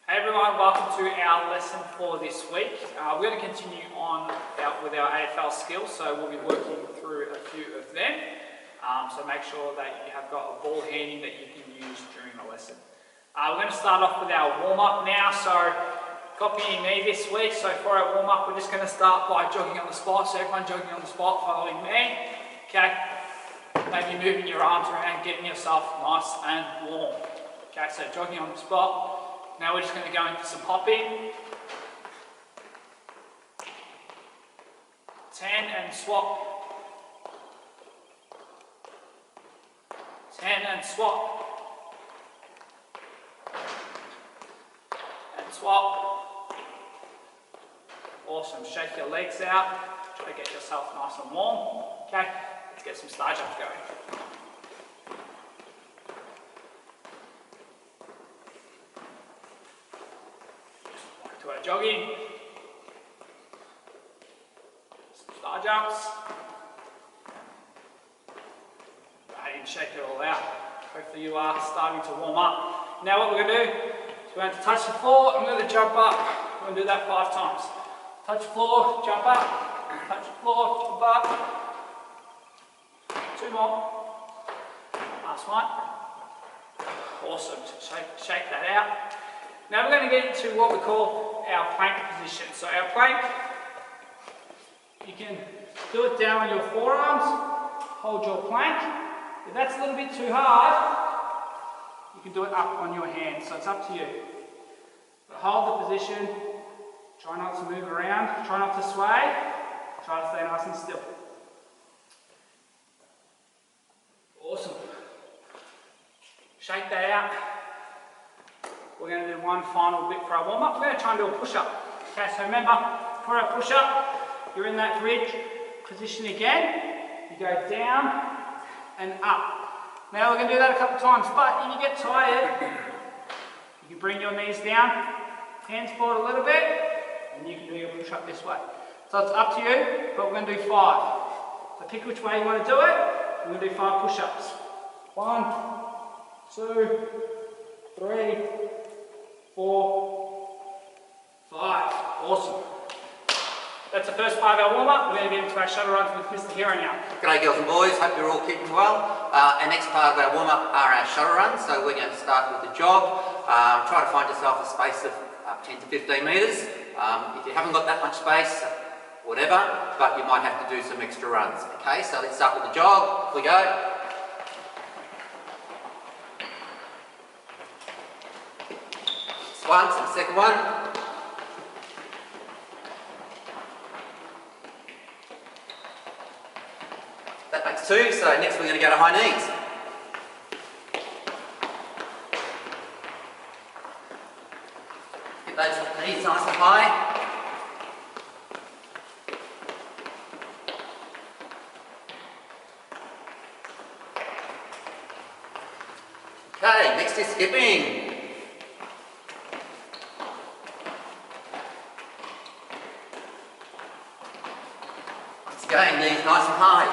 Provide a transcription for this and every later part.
Hey everyone, welcome to our lesson for this week. We're going to continue on with our AFL skills, so we'll be working through a few of them. So make sure that you have got a ball handy that you can use during the lesson. We're going to start off with our warm-up now, so copying me this week. So for our warm-up, we're just going to start by jogging on the spot. So everyone jogging on the spot, following me. Okay, maybe moving your arms around, getting yourself nice and warm. Okay, so jogging on the spot. Now we're just going to go into some hopping. 10 and swap. 10 and swap. And swap. Awesome. Shake your legs out. Try to get yourself nice and warm. Okay, let's get some star jumps going. To our jogging. Some star jumps. Right, and shake it all out. Hopefully you are starting to warm up. Now what we're going to do is we're going to touch the floor and we're going to jump up. We're going to do that 5 times. Touch the floor, jump up. Touch the floor, jump up. 2 more. Last one. Awesome. Shake that out. Now we're going to get into what we call our plank position. So our plank, you can do it down on your forearms, hold your plank. If that's a little bit too hard, you can do it up on your hands, so it's up to you. But hold the position, try not to move around, try not to sway, try to stay nice and still. Awesome. Shake that out. We're going to do one final bit for our warm-up. We're going to try and do a push-up. Okay, so remember, for a push-up, you're in that bridge position again. You go down and up. Now we're going to do that a couple of times, but if you get tired, you can bring your knees down, hands forward a little bit, and you can do your push-up this way. So it's up to you, but we're going to do 5. So pick which way you want to do it. We're going to do 5 push-ups. 1, 2, 3, 4, 5. Awesome. That's the first part of our warm-up. We're going to get into our shuttle runs with Mr. Hero now. G'day girls and boys, hope you're all keeping well. Our next part of our warm-up are our shuttle runs. So we're going to start with the jog. Try to find yourself a space of 10 to 15 metres. If you haven't got that much space, whatever, but you might have to do some extra runs. Okay, so let's start with the jog. Off we go. Once and the second one. That makes 2, so next we're going to go to high knees. Get those knees nice and high. Okay, next is skipping. Again, knees nice and high.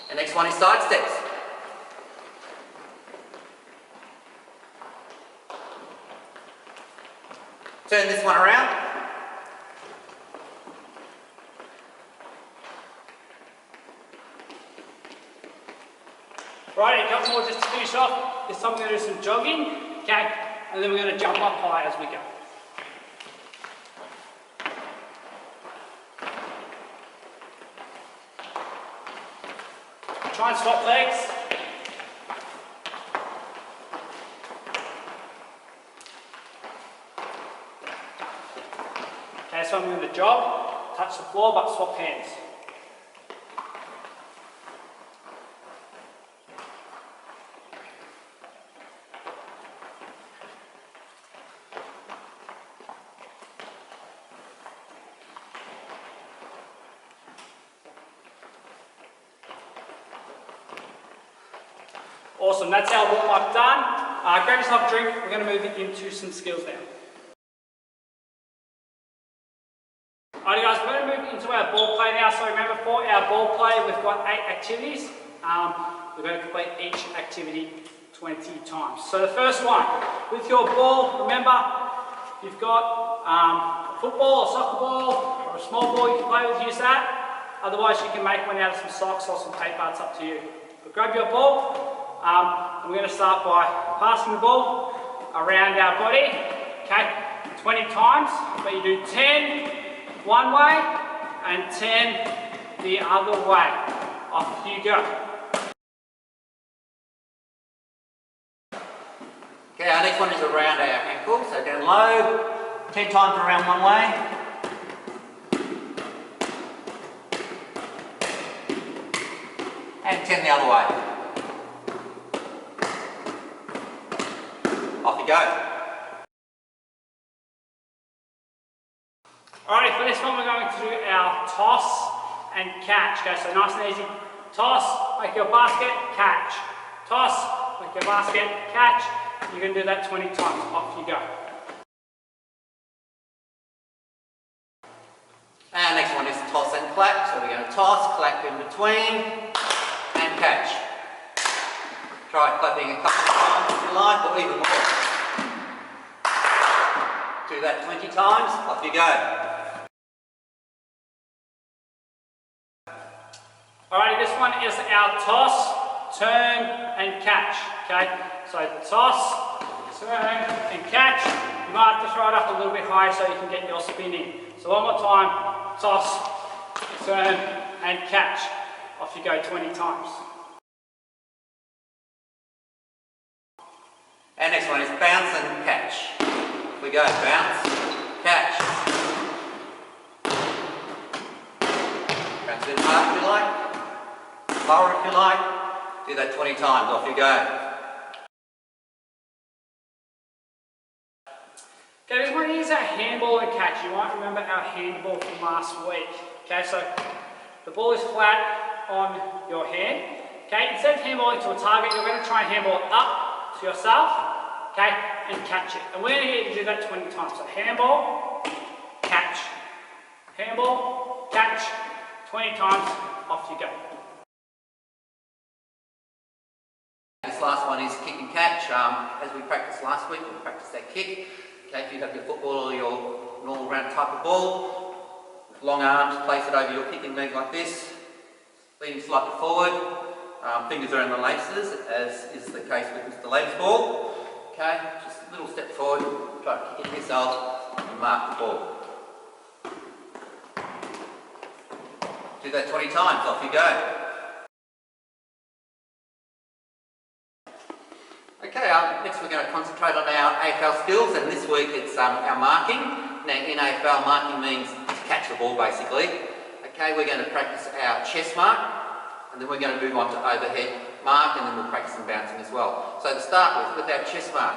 The next one is side steps. Turn this one around. Right, a couple more just to finish off. This time we're going to do some jogging, okay, and then we're going to jump up high as we go. Try and swap legs. Okay, so I'm going to jog, touch the floor, but swap hands. Awesome, that's our warm-up done. Grab yourself a drink, we're going to move into some skills now. Alright guys, we're going to move into our ball play now. So remember, for our ball play, we've got 8 activities. We're going to complete each activity 20 times. So the first one, with your ball, remember, you've got a football, a soccer ball, or a small ball you can play with, use that. Otherwise, you can make one out of some socks or some paper, it's up to you. But grab your ball, and we're going to start by passing the ball around our body, okay, 20 times, but you do 10 one way and 10 the other way. Off you go. Okay, our next one is around our ankle, so down low, 10 times around one way. And 10 the other way. Off you go. Alright, for this one we're going to do our toss and catch. Okay, so nice and easy. Toss, make your basket, catch. Toss, make your basket, catch. You can do that 20 times. Off you go. And next one is toss and clap. So we're going to toss, clap in between, and catch. Try clapping a couple of times if you like, or even more. Do that 20 times, off you go. Alrighty, this one is our toss, turn and catch. Okay, so toss, turn and catch. You might have to throw it up a little bit higher so you can get your spin in. So one more time, toss, turn and catch. Off you go 20 times. And next one is bounce and catch. We go, bounce, catch. Bounce it hard if you like. Lower if you like. Do that 20 times, off you go. Okay, this one is our handball and catch. You might remember our handball from last week. Okay, so the ball is flat on your hand. Okay, instead of handballing to a target, you're going to try and handball it up to yourself. Okay, and catch it. And we're going to get you to do that 20 times. So handball, catch. Handball, catch. 20 times, off you go. This last one is kick and catch. As we practiced last week, we'll practice that kick. Okay, if you have your football or your normal round type of ball, with long arms, place it over your kicking leg like this, leaning slightly forward, fingers are in the laces, as is the case with Mr. Lady's ball. Okay, just a little step forward, try to kick it yourself and mark the ball. Do that 20 times, off you go. Okay, next we're going to concentrate on our AFL skills, and this week it's our marking. Now in AFL, marking means to catch the ball basically. Okay, we're going to practice our chest mark, and then we're going to move on to overhead mark, and then we'll practice some bouncing as well. So to start with our chest mark,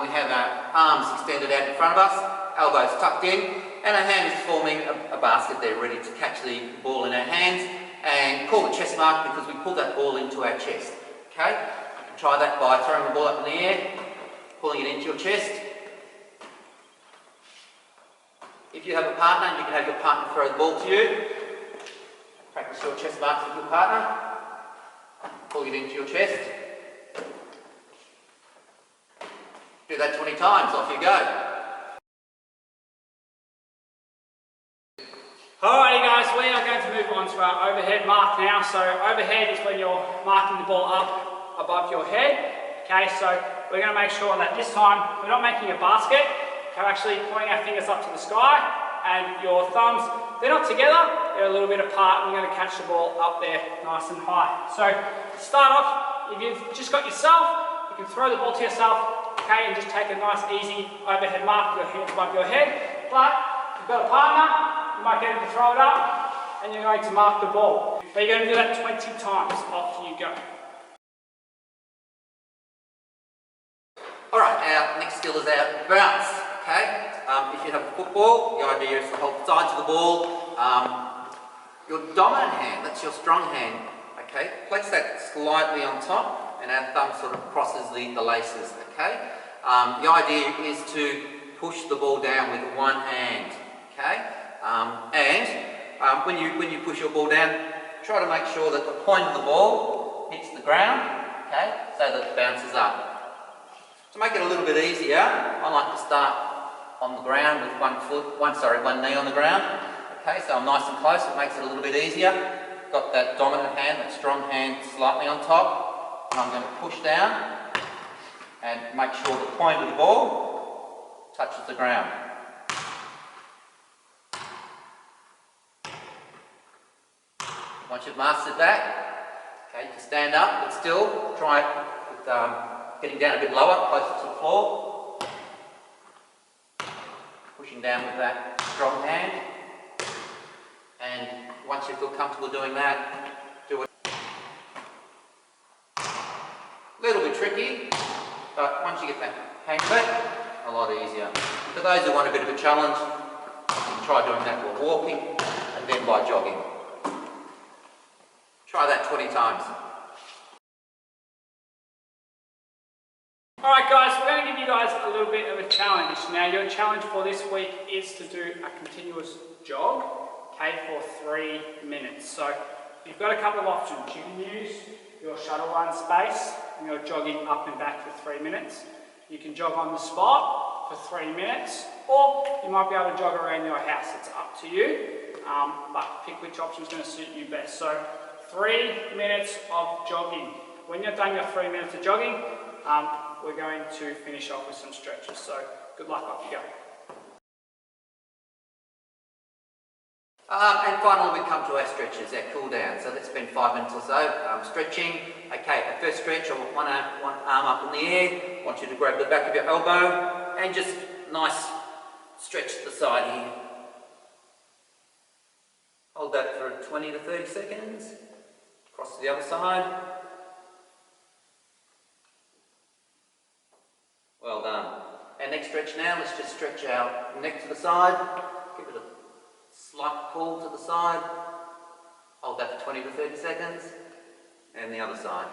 we have our arms extended out in front of us, elbows tucked in, and our hand is forming a basket there ready to catch the ball in our hands, and call it chest mark because we pull that ball into our chest. Okay? Try that by throwing the ball up in the air, pulling it into your chest. If you have a partner, you can have your partner throw the ball to you. Practice your chest marks with your partner. Pull it into your chest. Do that 20 times, off you go. Alrighty guys, we are going to move on to our overhead mark now. So overhead is when you're marking the ball up above your head. Okay, so we're going to make sure that this time we're not making a basket. We're actually pointing our fingers up to the sky, and your thumbs, they're not together, they're a little bit apart, and we're going to catch the ball up there nice and high. So to start off, if you've just got yourself, you can throw the ball to yourself, okay, and just take a nice easy overhead mark with your hands above your head. But if you've got a partner, you might get him to throw it up, and you're going to mark the ball. But you're going to do that 20 times. Off you go. Alright, our next skill is our bounce. Okay, if you have a football, the idea is to hold sides of the ball. Your dominant hand, that's your strong hand, okay, place that slightly on top, and our thumb sort of crosses the laces, okay. The idea is to push the ball down with one hand, okay, and when you push your ball down, try to make sure that the point of the ball hits the ground, okay, so that it bounces up. To make it a little bit easier, I like to start on the ground with one knee on the ground. Okay, so I'm nice and close, it makes it a little bit easier. Got that dominant hand, that strong hand slightly on top, and I'm going to push down and make sure the point of the ball touches the ground. Once you've mastered that, okay, you can stand up, but still try it with getting down a bit lower, closer to the floor. Pushing down with that strong hand. And once you feel comfortable doing that, do it. A little bit tricky, but once you get that hang of it, a lot easier. For those who want a bit of a challenge, you can try doing that while walking and then by jogging. Try that 20 times. Alright guys, we're going to give you guys a little bit of a challenge. Now your challenge for this week is to do a continuous jog, okay, for 3 minutes. So you've got a couple of options. You can use your shuttle run space and you're jogging up and back for 3 minutes. You can jog on the spot for 3 minutes, or you might be able to jog around your house. It's up to you, but pick which option is going to suit you best. So 3 minutes of jogging. When you're done your 3 minutes of jogging, we're going to finish off with some stretches. So good luck, off you go. And finally we come to our stretches, our cool down. So let's spend 5 minutes or so stretching. Okay, the first stretch, I want one arm up in the air. I want you to grab the back of your elbow and just nice stretch to the side here. Hold that for 20 to 30 seconds. Cross to the other side. Well done. Our next stretch now, let's just stretch our neck to the side. Give it a slight pull to the side. Hold that for 20 to 30 seconds. And the other side.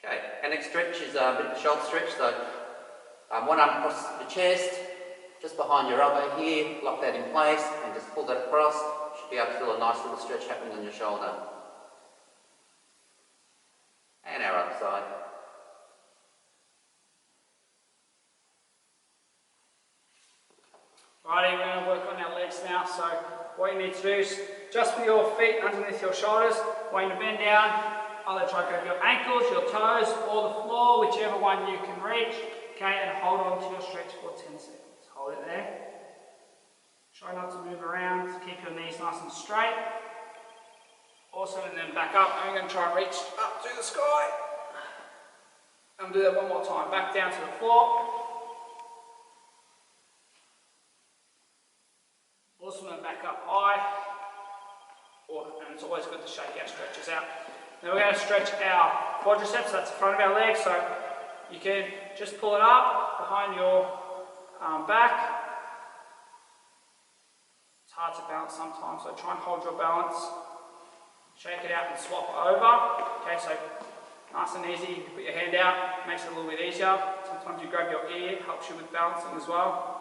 Okay, our next stretch is a bit of a shoulder stretch. So one arm across the chest, just behind your elbow here, lock that in place and just pull that across. Should be able to feel a nice little stretch happening on your shoulder. And our other side. Alrighty, we're going to work on our legs now. So what you need to do is just with your feet underneath your shoulders, want you to bend down, either try to grab your ankles, your toes, or the floor, whichever one you can reach. Okay, and hold on to your stretch for 10 seconds. Hold it there. Try not to move around, keep your knees nice and straight. Awesome, and then back up. I'm going to try and reach up to the sky. And do that one more time. Back down to the floor. Awesome, and back up high. And it's always good to shake our stretches out. Now we're going to stretch our quadriceps, that's the front of our leg. So you can just pull it up behind your back. It's hard to balance sometimes, so try and hold your balance. Shake it out and swap over. Okay, so nice and easy. Put your hand out, makes it a little bit easier. Sometimes you grab your ear, helps you with balancing as well.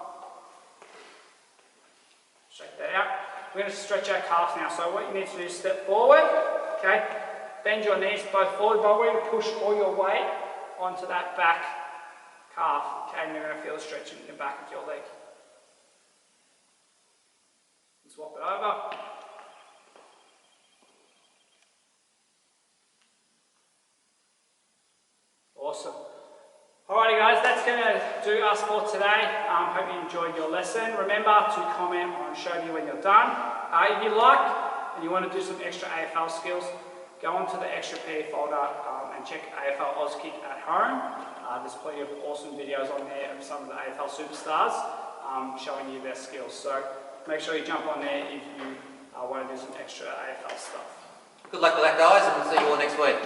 Shake that out. We're going to stretch our calves now. So what you need to do is step forward. Okay, bend your knees both forward, but we're going to push all your weight onto that back calf. Okay, and you're going to feel the stretching in the back of your leg. And swap it over. Awesome. Alrighty guys, that's going to do us for today. Hope you enjoyed your lesson. Remember to comment on show me when you're done. If you like and you want to do some extra AFL skills, go onto the extra PE folder and check AFL Auskick at home. There's plenty of awesome videos on there of some of the AFL superstars showing you their skills. So make sure you jump on there if you want to do some extra AFL stuff. Good luck with that guys, and we'll see you all next week.